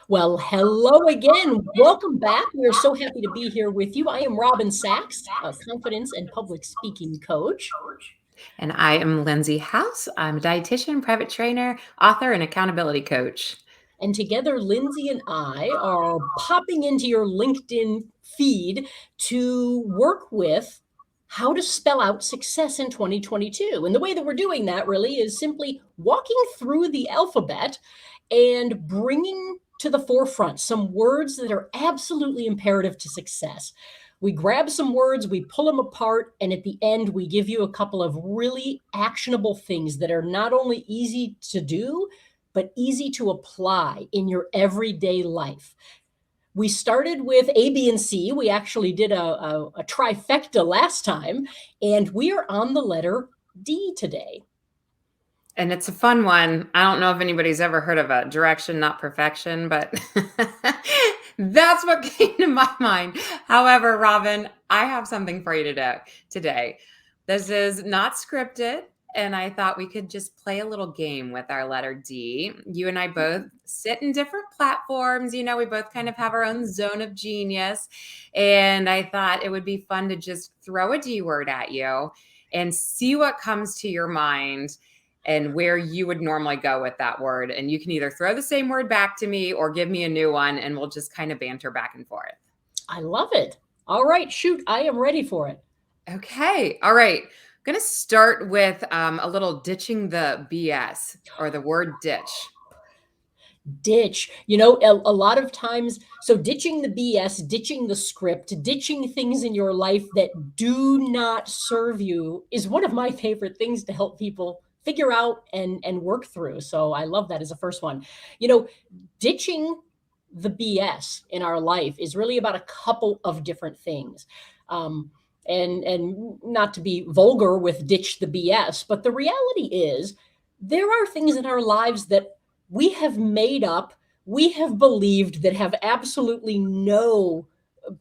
Well, hello again. Welcome back. We are so happy to be here with you. I am Robin Sachs, a confidence and public speaking coach. And I am Lindsey House. I'm a dietitian, private trainer, author, and accountability coach. And together, Lindsey and I are popping into your LinkedIn feed to work with how to spell out success in 2022. And the way that we're doing that really is simply walking through the alphabet and bringing to the forefront some words that are absolutely imperative to success. We grab some words, we pull them apart, and at the end, we give you a couple of really actionable things that are not only easy to do, but easy to apply in your everyday life. We started with A, B, and C. We actually did a trifecta last time, and we are on the letter D today. And it's a fun one. I don't know if anybody's ever heard of a direction, not perfection, but that's what came to my mind. However, Robin, I have something for you today. This is not scripted, and I thought we could just play a little game with our letter D. You and I both sit in different platforms. We both kind of have our own zone of genius. And I thought it would be fun to just throw a D word at you and see what comes to your mind and where you would normally go with that word. And you can either throw the same word back to me or give me a new one, and we'll just kind of banter back and forth. I love it. All right, shoot, I am ready for it. Okay. All right. I'm going to start with a little ditching the BS, or the word ditch. Ditch, a lot of times, so ditching the BS, ditching the script, ditching things in your life that do not serve you is one of my favorite things to help people figure out and work through. So I love that as a first one. Ditching the BS in our life is really about a couple of different things. And not to be vulgar with ditch the BS, but the reality is there are things in our lives that we have made up, we have believed, that have absolutely no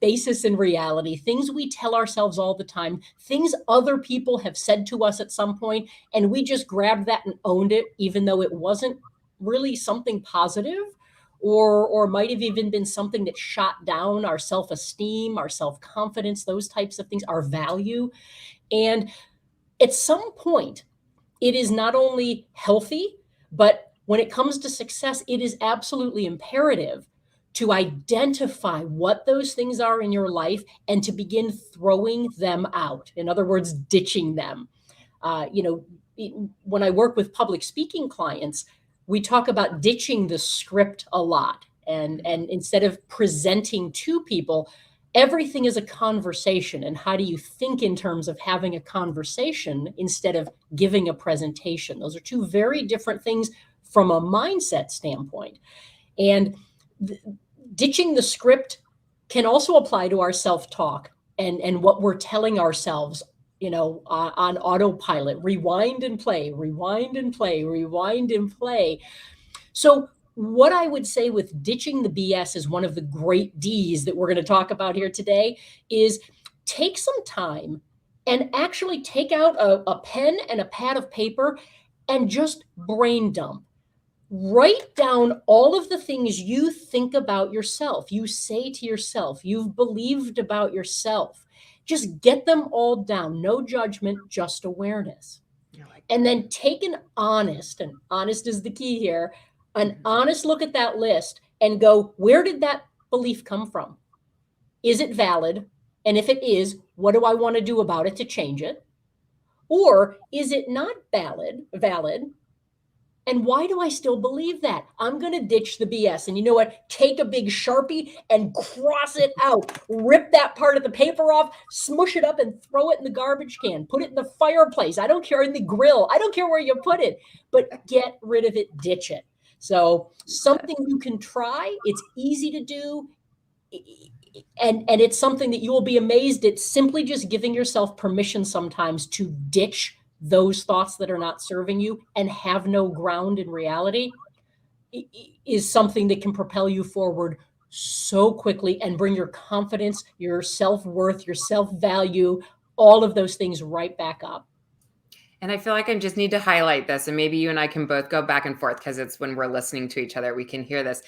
basis in reality, things we tell ourselves all the time, things other people have said to us at some point, and we just grabbed that and owned it, even though it wasn't really something positive, or might have even been something that shot down our self-esteem, our self-confidence, those types of things, our value. And at some point, it is not only healthy, but when it comes to success, it is absolutely imperative to identify what those things are in your life and to begin throwing them out. In other words, ditching them. When I work with public speaking clients, we talk about ditching the script a lot. And instead of presenting to people, everything is a conversation. And how do you think in terms of having a conversation instead of giving a presentation? Those are two very different things from a mindset standpoint. And ditching the script can also apply to our self-talk and what we're telling ourselves, on autopilot. Rewind and play, rewind and play, rewind and play. So what I would say with ditching the BS is one of the great Ds that we're going to talk about here today is take some time and actually take out a pen and a pad of paper and just brain dump. Write down all of the things you think about yourself, you say to yourself, you've believed about yourself. Just get them all down. No judgment, just awareness. And then take an honest, and honest is the key here, an honest look at that list and go, where did that belief come from? Is it valid? And if it is, what do I want to do about it to change it? Or is it not valid? And why do I still believe that? I'm going to ditch the BS. And you know what? Take a big Sharpie and cross it out. Rip that part of the paper off, smush it up, and throw it in the garbage can. Put it in the fireplace. I don't care, in the grill. I don't care where you put it, but get rid of it, ditch it. So something you can try. It's easy to do. And it's something that you will be amazed at, simply just giving yourself permission sometimes to ditch those thoughts that are not serving you and have no ground in reality is something that can propel you forward so quickly and bring your confidence, your self-worth, your self-value, all of those things right back up. And I feel like I just need to highlight this, and maybe you and I can both go back and forth because it's when we're listening to each other, we can hear this.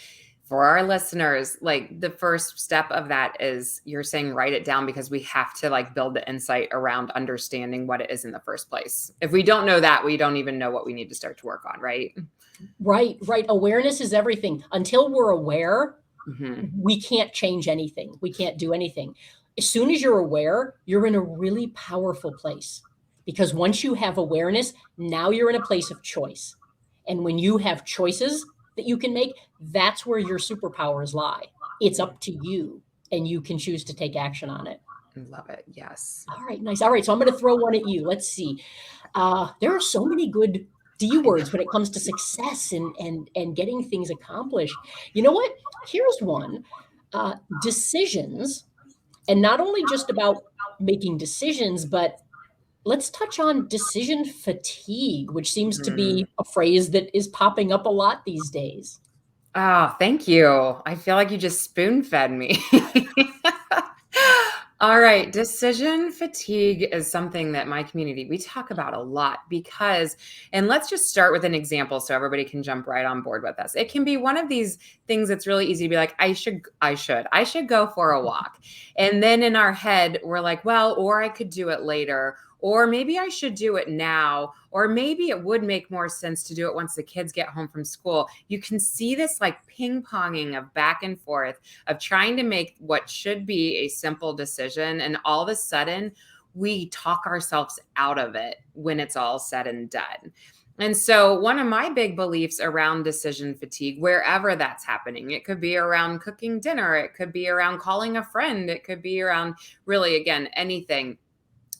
For our listeners, like the first step of that is you're saying write it down, because we have to like build the insight around understanding what it is in the first place. If we don't know that, we don't even know what we need to start to work on, right? Right, right. Awareness is everything. Until we're aware, we can't change anything. We can't do anything. As soon as you're aware, you're in a really powerful place, because once you have awareness, now you're in a place of choice. And when you have choices that you can make, that's where your superpowers lie. It's up to you, and you can choose to take action on it. Love it. Yes. All right, nice. All right, so I'm going to throw one at you. Let's see. There are so many good D words when it comes to success and getting things accomplished. You know what? Here's one. Decisions, and not only just about making decisions, but let's touch on decision fatigue, which seems to be a phrase that is popping up a lot these days. Oh, thank you. I feel like you just spoon fed me. All right. Decision fatigue is something that my community, we talk about a lot because, and let's just start with an example so everybody can jump right on board with us. It can be one of these things that's really easy to be like, I should go for a walk. And then in our head, we're like, well, or I could do it later, or maybe I should do it now, or maybe it would make more sense to do it once the kids get home from school. You can see this like ping ponging of back and forth of trying to make what should be a simple decision. And all of a sudden, we talk ourselves out of it when it's all said and done. And so one of my big beliefs around decision fatigue, wherever that's happening, it could be around cooking dinner, it could be around calling a friend, it could be around really, again, anything.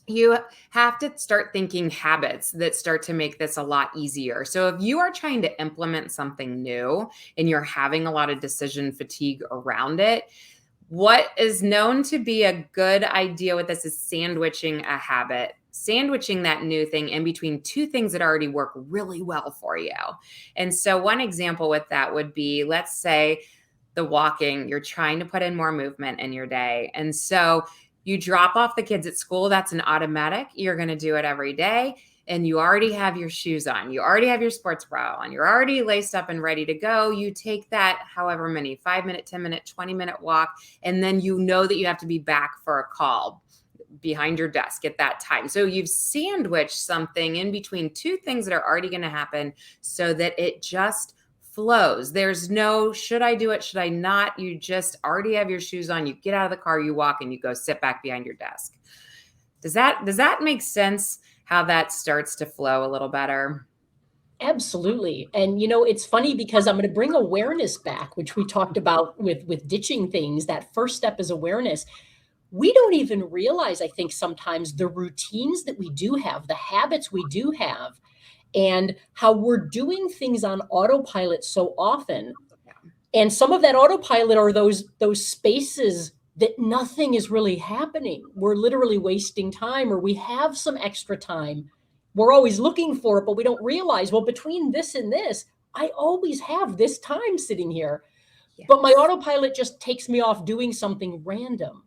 You have to start thinking habits that start to make this a lot easier. So if you are trying to implement something new and you're having a lot of decision fatigue around it, what is known to be a good idea with this is sandwiching a habit, sandwiching that new thing in between two things that already work really well for you. And so one example with that would be, let's say the walking, you're trying to put in more movement in your day. And so you drop off the kids at school. That's an automatic. You're going to do it every day. And you already have your shoes on. You already have your sports bra on. You're already laced up and ready to go. You take that however many, 5-minute, 10-minute, 20-minute walk. And then you know that you have to be back for a call behind your desk at that time. So you've sandwiched something in between two things that are already going to happen so that it just flows. There's no, should I do it? Should I not? You just already have your shoes on. You get out of the car, you walk, and you go sit back behind your desk. Does that make sense how that starts to flow a little better? Absolutely. And it's funny because I'm going to bring awareness back, which we talked about with ditching things. That first step is awareness. We don't even realize, I think, sometimes the routines that we do have, the habits we do have, and how we're doing things on autopilot so often. And some of that autopilot are those spaces that nothing is really happening. We're literally wasting time, or we have some extra time. We're always looking for it, but we don't realize, well, between this and this, I always have this time sitting here. Yes. But my autopilot just takes me off doing something random.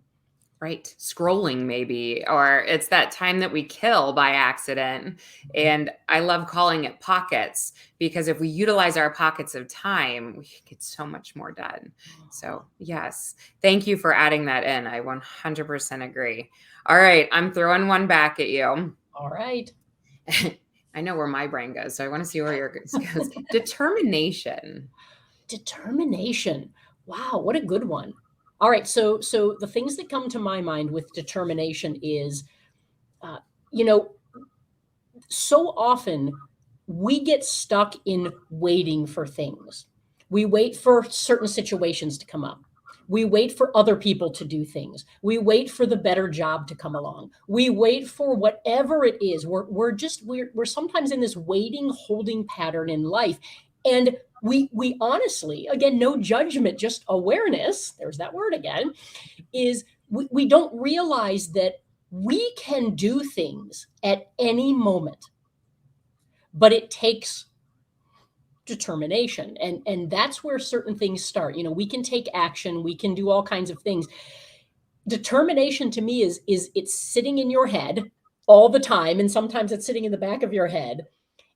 Right. Scrolling maybe, or it's that time that we kill by accident. And I love calling it pockets, because if we utilize our pockets of time, we get so much more done. So yes, thank you for adding that in. I 100% agree. All right. I'm throwing one back at you. All right. I know where my brain goes, so I want to see where yours goes. Determination. Determination. Wow. What a good one. All right, so the things that come to my mind with determination is, so often we get stuck in waiting for things. We wait for certain situations to come up. We wait for other people to do things. We wait for the better job to come along. We wait for whatever it is. We're sometimes in this waiting, holding pattern in life. And we honestly, again, no judgment, just awareness, there's that word again, is we don't realize that we can do things at any moment, but it takes determination. And that's where certain things start. We can take action, we can do all kinds of things. Determination to me is it's sitting in your head all the time. And sometimes it's sitting in the back of your head.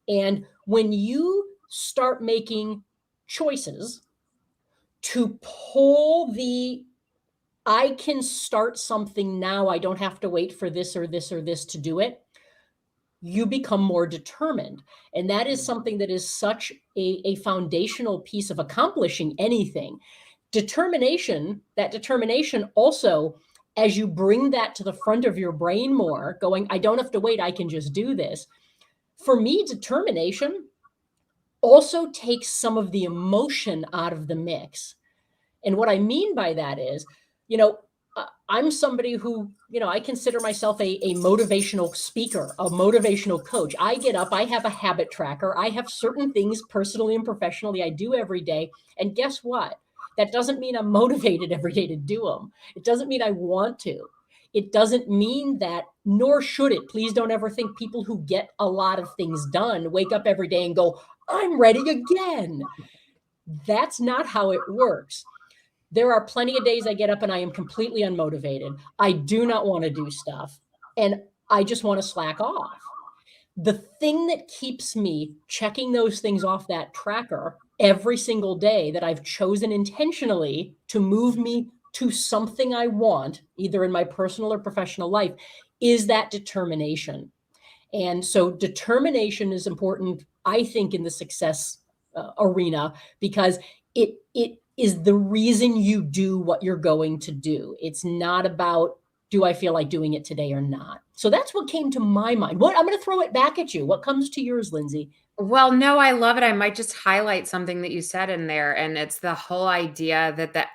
And when you start making choices to pull the, I can start something now, I don't have to wait for this or this or this to do it, you become more determined. And that is something that is such a foundational piece of accomplishing anything. Determination, that determination also, as you bring that to the front of your brain more, going, I don't have to wait, I can just do this. For me, determination also takes some of the emotion out of the mix. And what I mean by that is, I'm somebody who, I consider myself a motivational speaker, a motivational coach. I get up, I have a habit tracker. I have certain things personally and professionally I do every day. And guess what? That doesn't mean I'm motivated every day to do them. It doesn't mean I want to. It doesn't mean that, nor should it. Please don't ever think people who get a lot of things done wake up every day and go, I'm ready again. That's not how it works. There are plenty of days I get up and I am completely unmotivated. I do not want to do stuff and I just want to slack off. The thing that keeps me checking those things off that tracker every single day that I've chosen intentionally to move me to something I want, either in my personal or professional life, is that determination. And so determination is important, I think, in the success arena, because it is the reason you do what you're going to do. It's not about, do I feel like doing it today or not? So that's what came to my mind. I'm going to throw it back at you. What comes to yours, Lindsey? Well, no, I love it. I might just highlight something that you said in there, and it's the whole idea that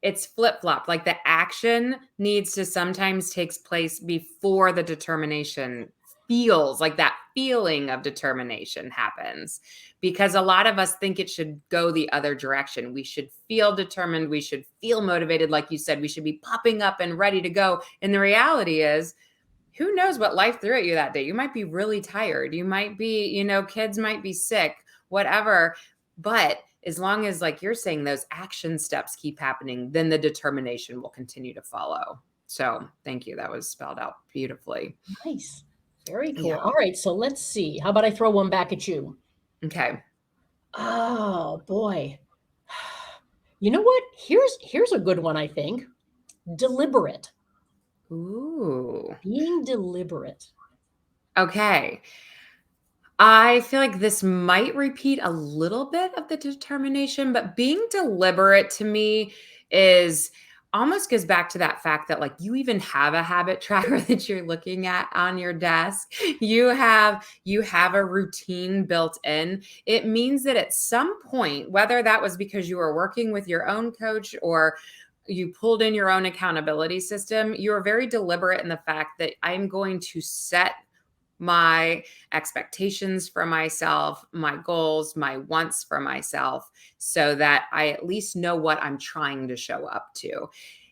it's flip-flop. Like the action needs to sometimes takes place before the determination feels like that feeling of determination happens, because a lot of us think it should go the other direction. We should feel determined. We should feel motivated. Like you said, we should be popping up and ready to go. And the reality is, who knows what life threw at you that day? You might be really tired. You might be, kids might be sick, whatever. But as long as, like you're saying, those action steps keep happening, then the determination will continue to follow. So thank you. That was spelled out beautifully. Nice. Very cool. Yeah. All right. So let's see. How about I throw one back at you? Okay. Oh, boy. You know what? Here's a good one, I think. Deliberate. Ooh. Being deliberate. Okay. I feel like this might repeat a little bit of the determination, but being deliberate to me is almost goes back to that fact that, like, you even have a habit tracker that you're looking at on your desk. You have a routine built in. It means that at some point, whether that was because you were working with your own coach or you pulled in your own accountability system, you are very deliberate in the fact that I'm going to set my expectations for myself, my goals, my wants for myself, so that I at least know what I'm trying to show up to.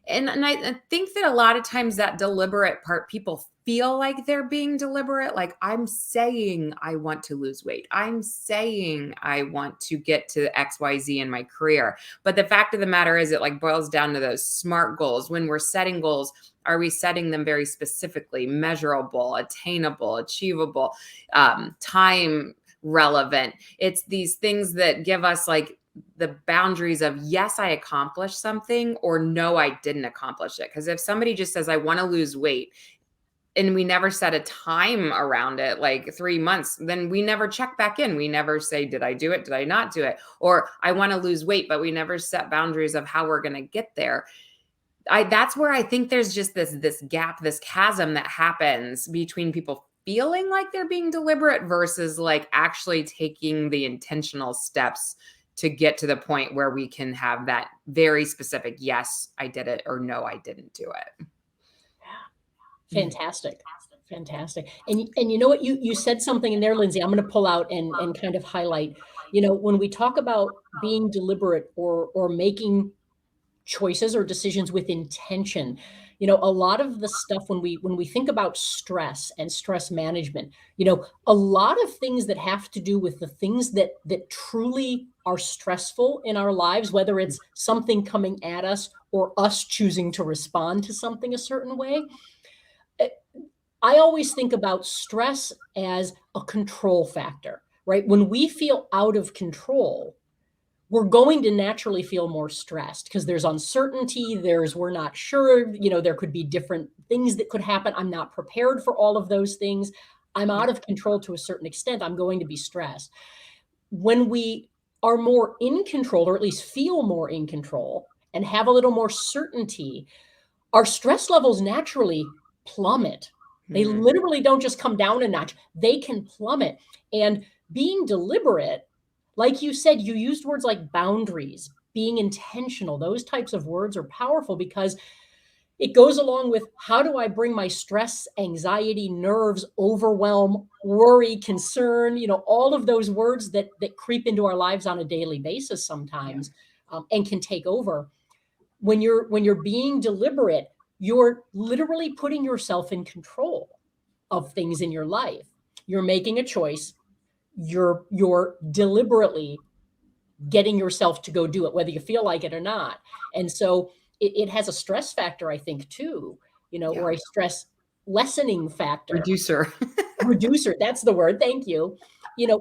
And I think that a lot of times that deliberate part, people feel like they're being deliberate. Like, I'm saying I want to lose weight. I'm saying I want to get to XYZ in my career. But the fact of the matter is, it like boils down to those SMART goals. When we're setting goals, are we setting them very specifically, measurable, attainable, achievable, time relevant? It's these things that give us like the boundaries of, yes, I accomplished something, or no, I didn't accomplish it. Because if somebody just says, I want to lose weight, and we never set a time around it, like 3 months, then we never check back in. We never say, did I do it? Did I not do it? Or I want to lose weight, but we never set boundaries of how we're going to get there. That's where I think there's just this gap, this chasm that happens between people feeling like they're being deliberate versus like actually taking the intentional steps to get to the point where we can have that very specific, yes, I did it, or no, I didn't do it. Fantastic. Fantastic. And you know what? You said something in there, Lindsey, I'm going to pull out and kind of highlight. When we talk about being deliberate or making choices or decisions with intention, a lot of the stuff when we think about stress and stress management, a lot of things that have to do with the things that truly are stressful in our lives, whether it's something coming at us or us choosing to respond to something a certain way. I always think about stress as a control factor, right? When we feel out of control, we're going to naturally feel more stressed because there's uncertainty, we're not sure, there could be different things that could happen. I'm not prepared for all of those things. I'm out of control to a certain extent. I'm going to be stressed. When we are more in control, or at least feel more in control and have a little more certainty, our stress levels naturally plummet. They literally don't just come down a notch. They can plummet. And being deliberate, like you said, you used words like boundaries, being intentional. Those types of words are powerful because it goes along with, how do I bring my stress, anxiety, nerves, overwhelm, worry, concern, all of those words that creep into our lives on a daily basis sometimes, and can take over. When you're being deliberate, you're literally putting yourself in control of things in your life. You're making a choice. You're deliberately getting yourself to go do it, whether you feel like it or not. And so it has a stress factor, I think, too, or a stress lessening factor. Reducer. Reducer, that's the word. Thank you.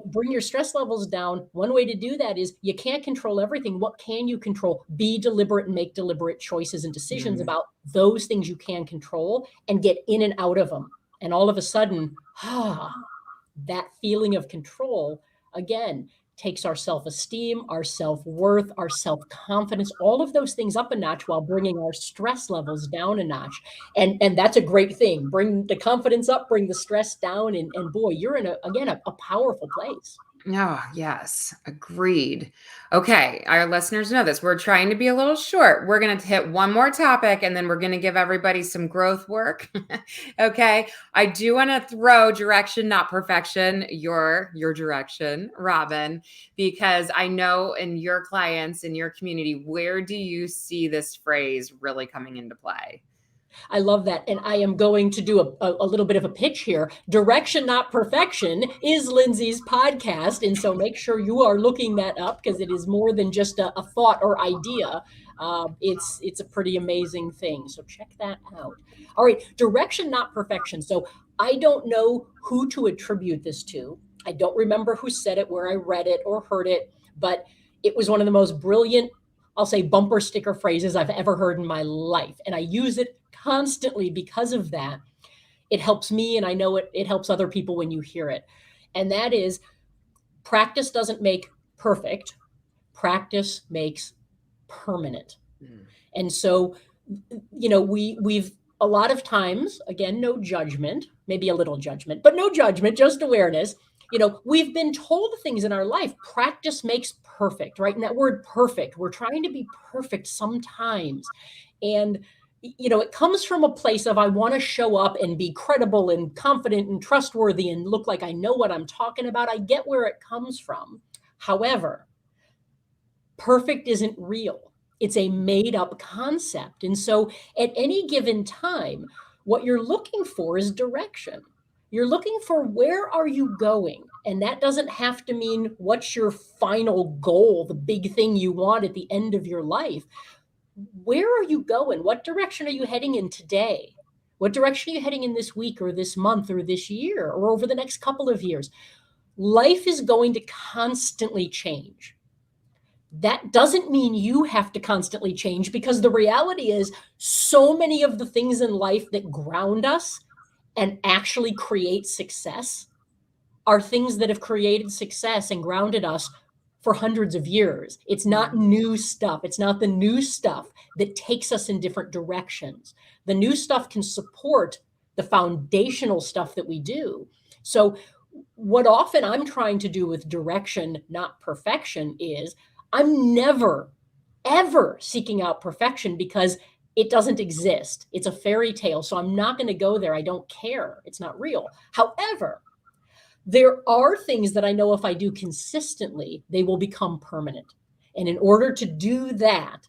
Bring your stress levels down. One way to do that is, you can't control everything. What can you control? Be deliberate and make deliberate choices and decisions about those things you can control, and get in and out of them. And all of a sudden, that feeling of control, again, takes our self-esteem, our self-worth, our self-confidence, all of those things up a notch, while bringing our stress levels down a notch. And that's a great thing. Bring the confidence up, bring the stress down, and boy, you're in a powerful place. Oh, yes. Agreed. Okay. Our listeners know this. We're trying to be a little short. We're going to hit one more topic, and then we're going to give everybody some growth work. Okay. I do want to throw direction, not perfection, your direction, Robin, because I know in your clients, in your community, where do you see this phrase really coming into play? I love that. And I am going to do a little bit of a pitch here. Direction, Not Perfection is Lindsey's podcast. And so make sure you are looking that up, because it is more than just a thought or idea. It's a pretty amazing thing. So check that out. All right. Direction, Not Perfection. So I don't know who to attribute this to. I don't remember who said it, where I read it or heard it, but it was one of the most brilliant, I'll say, bumper sticker phrases I've ever heard in my life. And I use it constantly because of that. It helps me, and I know it helps other people when you hear it. And that is, practice doesn't make perfect. Practice makes permanent. And so, we've a lot of times, again, no judgment, maybe a little judgment, but no judgment, just awareness. We've been told things in our life. Practice makes perfect, right? And that word perfect, we're trying to be perfect sometimes. And it comes from a place of, I want to show up and be credible and confident and trustworthy and look like I know what I'm talking about. I get where it comes from. However, perfect isn't real. It's a made up concept. And so at any given time, what you're looking for is direction. You're looking for, where are you going? And that doesn't have to mean what's your final goal, the big thing you want at the end of your life. Where are you going? What direction are you heading in today? What direction are you heading in this week or this month or this year or over the next couple of years? Life is going to constantly change. That doesn't mean you have to constantly change, because the reality is, so many of the things in life that ground us and actually create success are things that have created success and grounded us for hundreds of years. It's not new stuff. It's not the new stuff that takes us in different directions. The new stuff can support the foundational stuff that we do. So what often I'm trying to do with direction, not perfection, is I'm never, ever seeking out perfection, because it doesn't exist. It's a fairy tale. So I'm not going to go there. I don't care. It's not real. However, there are things that I know if I do consistently, they will become permanent. And in order to do that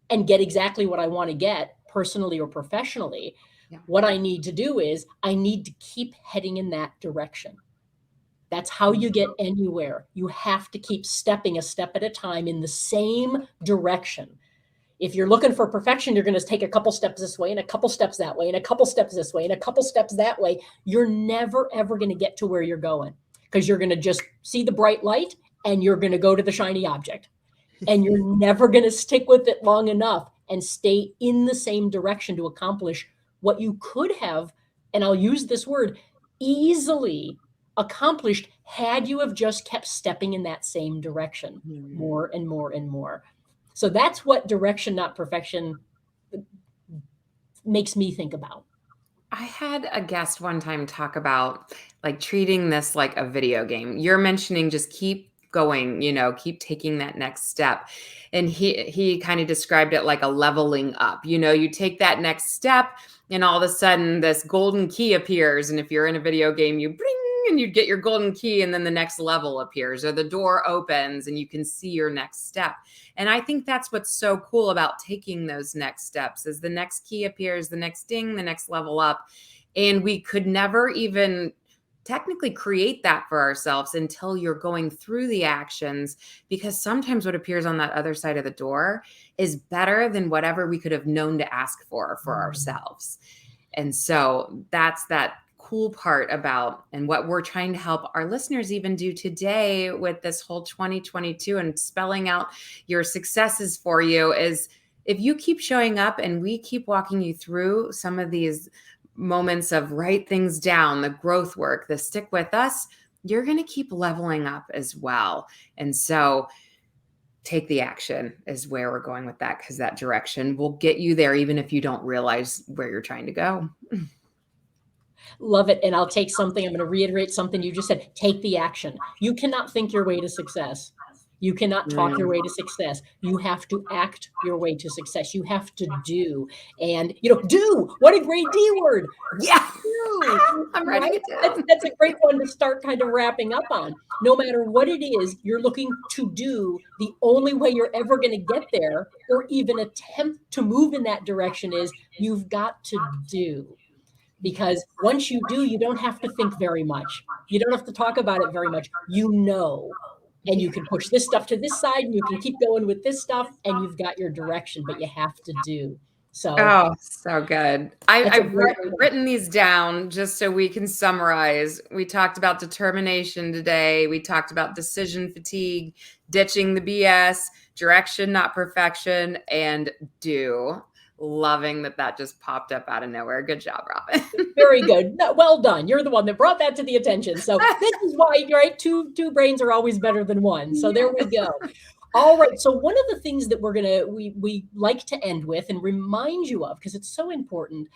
and get exactly what I want to get, personally or professionally, what I need to do is, I need to keep heading in that direction. That's how you get anywhere. You have to keep stepping a step at a time in the same direction. If you're looking for perfection, you're going to take a couple steps this way and a couple steps that way and a couple steps this way and a couple steps that way. You're never, ever going to get to where you're going, because you're going to just see the bright light and you're going to go to the shiny object. And you're never going to stick with it long enough and stay in the same direction to accomplish what you could have, and I'll use this word, easily accomplished had you have just kept stepping in that same direction more and more and more. So that's what direction, not perfection, makes me think about. I had a guest one time talk about like treating this like a video game. You're mentioning just keep going, keep taking that next step. And he kind of described it like a leveling up. You take that next step and all of a sudden this golden key appears. And if you're in a video game, you bring and you get your golden key and then the next level appears or the door opens and you can see your next step. And I think that's what's so cool about taking those next steps is the next key appears, the next ding, the next level up. And we could never even technically create that for ourselves until you're going through the actions, because sometimes what appears on that other side of the door is better than whatever we could have known to ask for ourselves. And so that's that cool part about, and what we're trying to help our listeners even do today with this whole 2022 and spelling out your successes for you is if you keep showing up and we keep walking you through some of these moments of write things down, the growth work, the stick with us, you're going to keep leveling up as well. And so take the action is where we're going with that, because that direction will get you there even if you don't realize where you're trying to go. Love it. And I'll take something. I'm going to reiterate something you just said. Take the action. You cannot think your way to success. You cannot talk your way to success. You have to act your way to success. You have to do. And, do. What a great D word. Yeah. Do. I'm writing it down. That's a great one to start kind of wrapping up on. No matter what it is you're looking to do, the only way you're ever going to get there or even attempt to move in that direction is you've got to do. Because once you do, you don't have to think very much. You don't have to talk about it very much. And you can push this stuff to this side and you can keep going with this stuff and you've got your direction, but you have to do. So good. I've written these down just so we can summarize. We talked about determination today. We talked about decision fatigue, ditching the BS, direction, not perfection, and do. Loving that just popped up out of nowhere. Good job, Robin. Very good. No, well done. You're the one that brought that to the attention. So this is why, right? Two brains are always better than one. So there we go. All right. So one of the things that we like to end with and remind you of, because it's so important,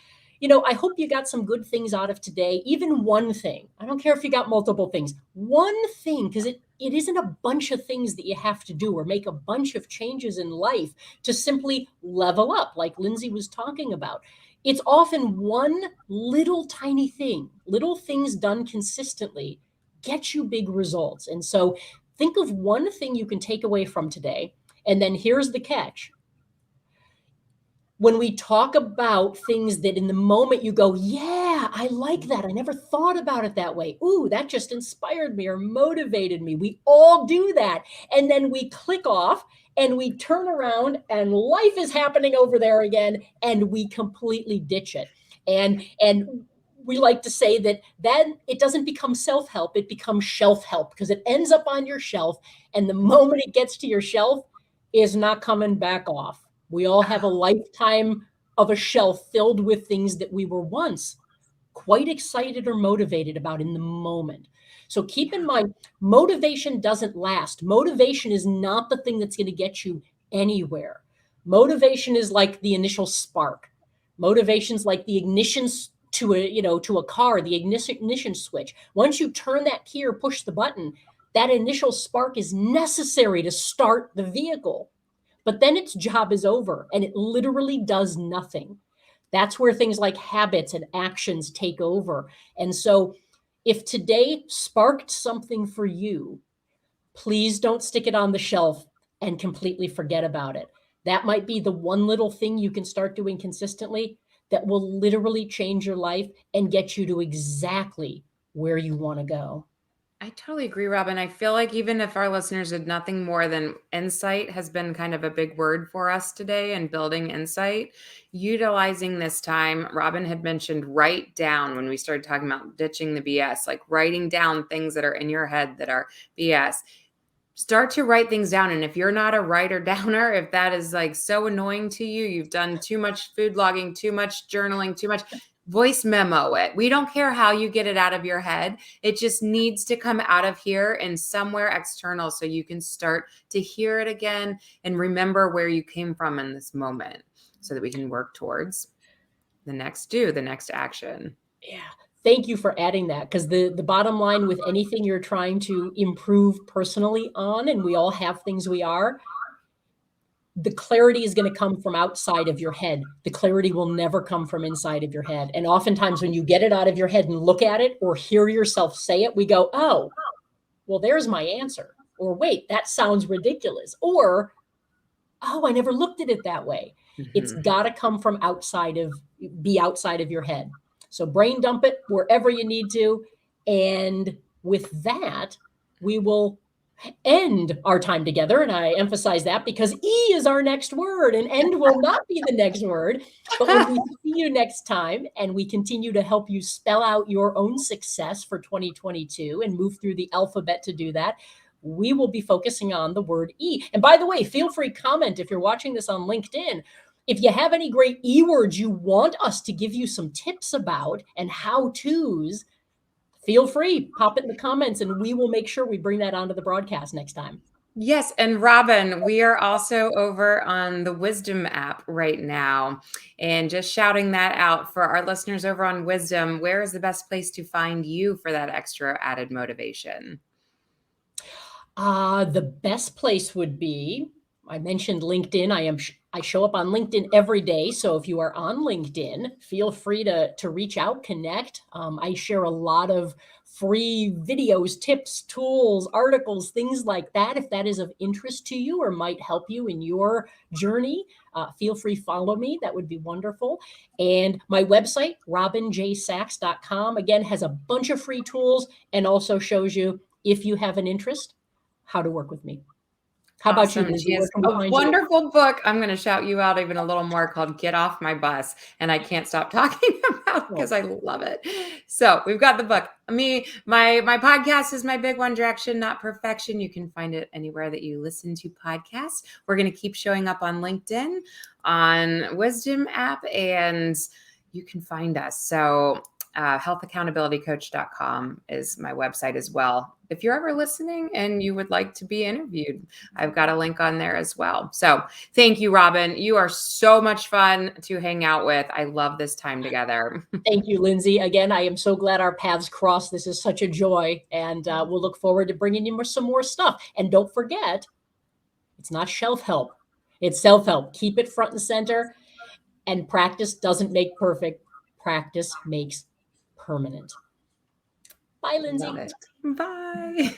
I hope you got some good things out of today. Even one thing. I don't care if you got multiple things. One thing, because it isn't a bunch of things that you have to do or make a bunch of changes in life to simply level up, like Lindsey was talking about. It's often one little tiny thing, little things done consistently get you big results. And so think of one thing you can take away from today. And then here's the catch. When we talk about things that in the moment you go, yeah, I like that. I never thought about it that way. Ooh, that just inspired me or motivated me. We all do that. And then we click off and we turn around and life is happening over there again and we completely ditch it. And we like to say that then it doesn't become self-help, it becomes shelf help because it ends up on your shelf. And the moment it gets to your shelf is not coming back off. We all have a lifetime of a shelf filled with things that we were once quite excited or motivated about in the moment. So keep in mind, motivation doesn't last. Motivation is not the thing that's going to get you anywhere. Motivation is like the initial spark. Motivation is like the ignition to a car, the ignition switch. Once you turn that key or push the button, that initial spark is necessary to start the vehicle. But then its job is over and it literally does nothing. That's where things like habits and actions take over. And so if today sparked something for you, please don't stick it on the shelf and completely forget about it. That might be the one little thing you can start doing consistently that will literally change your life and get you to exactly where you want to go. I totally agree, Robin. I feel like even if our listeners did nothing more than insight has been kind of a big word for us today and building insight, utilizing this time. Robin had mentioned write down when we started talking about ditching the BS, like writing down things that are in your head that are BS. start to write things down. And if you're not a writer downer, if that is like so annoying to you, you've done too much food logging, too much journaling, too much, voice memo it. We don't care how you get it out of your head. It just needs to come out of here and somewhere external so you can start to hear it again and remember where you came from in this moment so that we can work towards the next action. Yeah. Thank you for adding that, because the bottom line with anything you're trying to improve personally on, and we all have things we are, the clarity is going to come from outside of your head. The clarity will never come from inside of your head. And oftentimes when you get it out of your head and look at it or hear yourself say it, we go, oh, well, there's my answer. Or wait, that sounds ridiculous. Or, oh, I never looked at it that way. Mm-hmm. It's got to come from be outside of your head. So brain dump it wherever you need to. And with that, we will end our time together. And I emphasize that because E is our next word and end will not be the next word. But when we see you next time and we continue to help you spell out your own success for 2022 and move through the alphabet to do that, we will be focusing on the word E. And by the way, feel free to comment if you're watching this on LinkedIn. If you have any great E words you want us to give you some tips about and how-tos, feel free, pop it in the comments, and we will make sure we bring that onto the broadcast next time. Yes. And Robin, we are also over on the Wisdom app right now. And just shouting that out for our listeners over on Wisdom, where is the best place to find you for that extra added motivation? The best place would be, I mentioned LinkedIn. I show up on LinkedIn every day. So if you are on LinkedIn, feel free to reach out, connect. I share a lot of free videos, tips, tools, articles, things like that. If that is of interest to you or might help you in your journey, feel free to follow me. That would be wonderful. And my website, robinjsachs.com, again, has a bunch of free tools and also shows you, if you have an interest, how to work with me. How about you, Lindsey? She has a wonderful book. I'm going to shout you out even a little more, called Get Off My Bus. And I can't stop talking about it because I love it. So we've got the book. My podcast is my big one, Direction, Not Perfection. You can find it anywhere that you listen to podcasts. We're going to keep showing up on LinkedIn, on Wisdom app, and you can find us. So healthaccountabilitycoach.com is my website as well. If you're ever listening and you would like to be interviewed, I've got a link on there as well. So thank you, Robin. You are so much fun to hang out with. I love this time together. Thank you, Lindsey. Again, I am so glad our paths crossed. This is such a joy, and we'll look forward to bringing you some more stuff. And don't forget, it's not shelf help. It's self-help. Keep it front and center. And practice doesn't make perfect. Practice makes permanent. Bye, Lindsey. Bye.